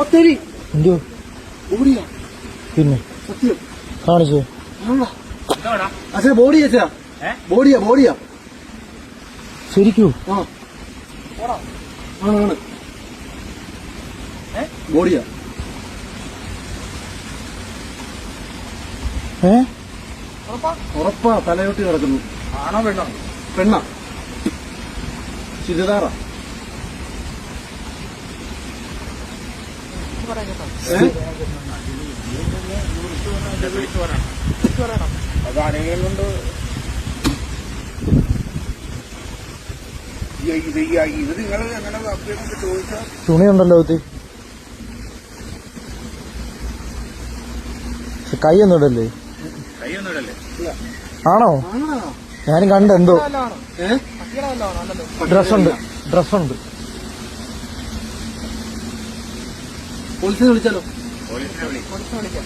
ഒത്തിരി എന്തോ ബോഡിയാ പിന്നെ സത്യം കാണിച്ചേ അച്ഛാ ബോഡിയാ അച്ഛാ ബോഡിയാ ശരിക്കൂ ആ ആണ് ബോഡിയാ ഉറപ്പാ തലയോട്ടി കിടക്കുന്നു ആണോ പെണ്ണോ? പെണ്ണ ചുരിദാറ അത് ആരെങ്കിലും കൊണ്ട് ഇത് നിങ്ങൾ എങ്ങനെ ചോദിച്ചാൽ തുണിയുണ്ടല്ലോ ഒത്തി കൈയൊന്നും ഇടല്ലേ? കൈയൊന്നും ഇടല്ലേ? ആണോ? ഞാനും കണ്ടെന്തോ ഡ്രസ്സുണ്ട് പോലീസിനെ വിളിച്ചാലോ? പോലീസിനെ വിളിക്കാം.